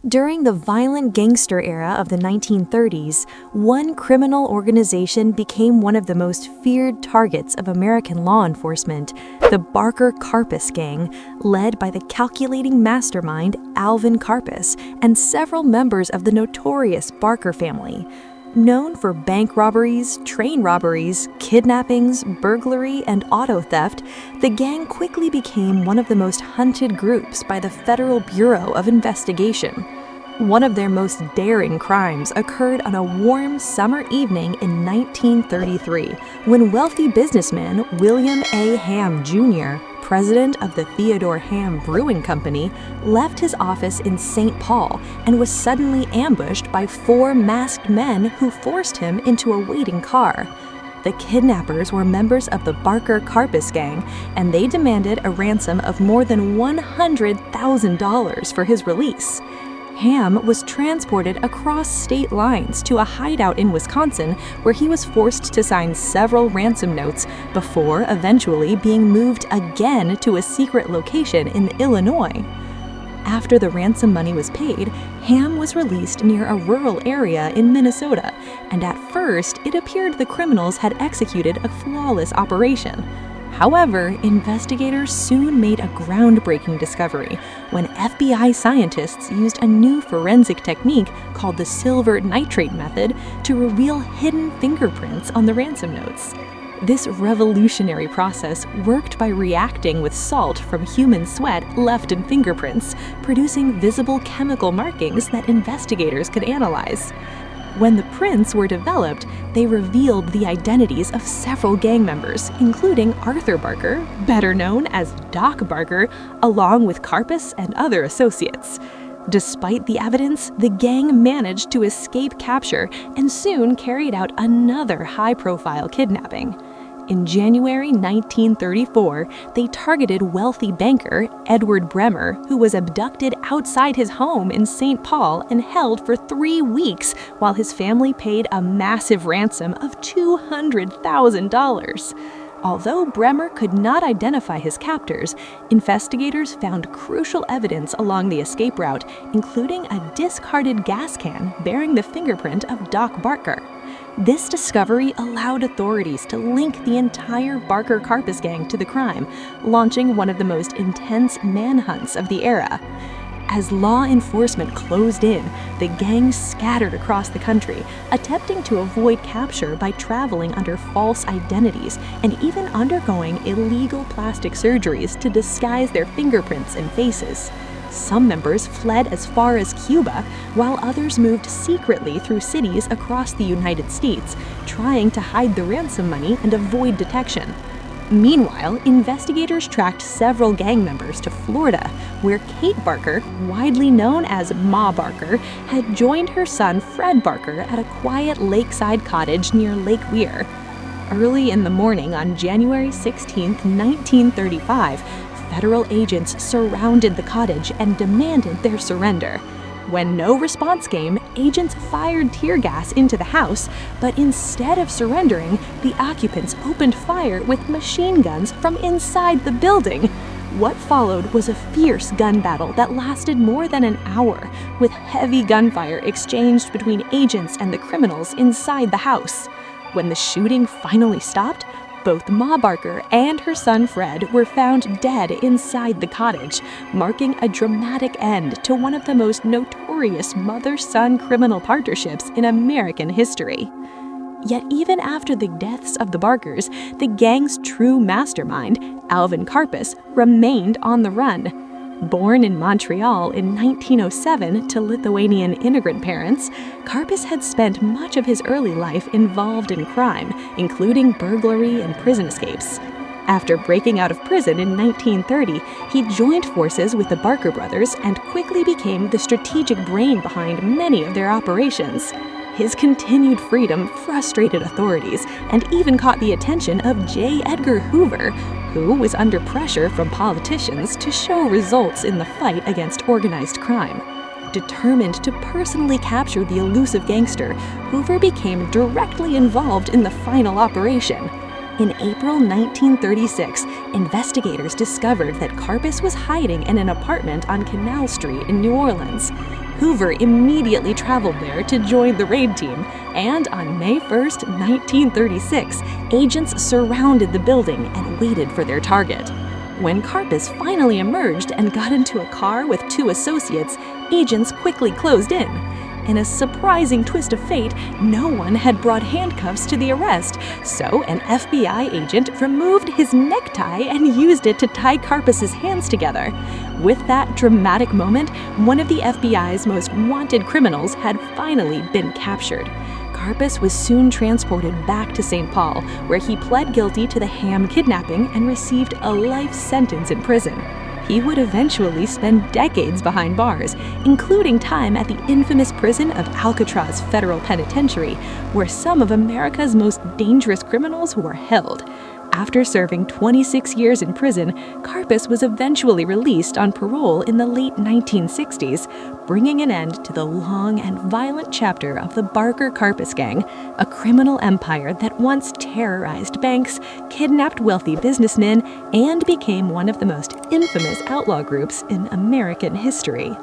During the violent gangster era of the 1930s, one criminal organization became one of the most feared targets of American law enforcement, the Barker-Karpis gang, led by the calculating mastermind Alvin Karpis and several members of the notorious Barker family. Known for bank robberies, train robberies, kidnappings, burglary, and auto theft, the gang quickly became one of the most hunted groups by the Federal Bureau of Investigation. One of their most daring crimes occurred on a warm summer evening in 1933, when wealthy businessman William A. Ham, Jr., president of the Theodore Ham Brewing Company, left his office in St. Paul and was suddenly ambushed by four masked men who forced him into a waiting car. The kidnappers were members of the Barker-Karpis gang, and they demanded a ransom of more than $100,000 for his release. Ham was transported across state lines to a hideout in Wisconsin, where he was forced to sign several ransom notes before eventually being moved again to a secret location in Illinois. After the ransom money was paid, Ham was released near a rural area in Minnesota, and at first it appeared the criminals had executed a flawless operation. However, investigators soon made a groundbreaking discovery when FBI scientists used a new forensic technique called the silver nitrate method to reveal hidden fingerprints on the ransom notes. This revolutionary process worked by reacting with salt from human sweat left in fingerprints, producing visible chemical markings that investigators could analyze. When the prints were developed, they revealed the identities of several gang members, including Arthur Barker, better known as Doc Barker, along with Karpis and other associates. Despite the evidence, the gang managed to escape capture and soon carried out another high-profile kidnapping. In January 1934, they targeted wealthy banker Edward Bremer, who was abducted outside his home in St. Paul and held for 3 weeks while his family paid a massive ransom of $200,000. Although Bremer could not identify his captors, investigators found crucial evidence along the escape route, including a discarded gas can bearing the fingerprint of Doc Barker. This discovery allowed authorities to link the entire Barker-Karpis gang to the crime, launching one of the most intense manhunts of the era. As law enforcement closed in, the gang scattered across the country, attempting to avoid capture by traveling under false identities and even undergoing illegal plastic surgeries to disguise their fingerprints and faces. Some members fled as far as Cuba, while others moved secretly through cities across the United States, trying to hide the ransom money and avoid detection. Meanwhile, investigators tracked several gang members to Florida, where Kate Barker, widely known as Ma Barker, had joined her son Fred Barker at a quiet lakeside cottage near Lake Weir. Early in the morning on January 16, 1935, federal agents surrounded the cottage and demanded their surrender. When no response came, agents fired tear gas into the house, but instead of surrendering, the occupants opened fire with machine guns from inside the building. What followed was a fierce gun battle that lasted more than an hour, with heavy gunfire exchanged between agents and the criminals inside the house. When the shooting finally stopped, both Ma Barker and her son Fred were found dead inside the cottage, marking a dramatic end to one of the most notorious mother-son criminal partnerships in American history. Yet even after the deaths of the Barkers, the gang's true mastermind, Alvin Karpis, remained on the run. Born in Montreal in 1907 to Lithuanian immigrant parents, Karpis had spent much of his early life involved in crime, including burglary and prison escapes. After breaking out of prison in 1930, he joined forces with the Barker brothers and quickly became the strategic brain behind many of their operations. His continued freedom frustrated authorities and even caught the attention of J. Edgar Hoover, who was under pressure from politicians to show results in the fight against organized crime. Determined to personally capture the elusive gangster, Hoover became directly involved in the final operation. In April 1936, investigators discovered that Karpis was hiding in an apartment on Canal Street in New Orleans. Hoover immediately traveled there to join the raid team, and on May 1st, 1936, agents surrounded the building and waited for their target. When Karpis finally emerged and got into a car with 2 associates, agents quickly closed in. In a surprising twist of fate, no one had brought handcuffs to the arrest, so an FBI agent removed his necktie and used it to tie Karpis's hands together. With that dramatic moment, one of the FBI's most wanted criminals had finally been captured. Karpis was soon transported back to St. Paul, where he pled guilty to the Ham kidnapping and received a life sentence in prison. He would eventually spend decades behind bars, including time at the infamous prison of Alcatraz Federal Penitentiary, where some of America's most dangerous criminals were held. After serving 26 years in prison, Karpis was eventually released on parole in the late 1960s, bringing an end to the long and violent chapter of the Barker-Karpis gang, a criminal empire that once terrorized banks, kidnapped wealthy businessmen, and became one of the most infamous outlaw groups in American history.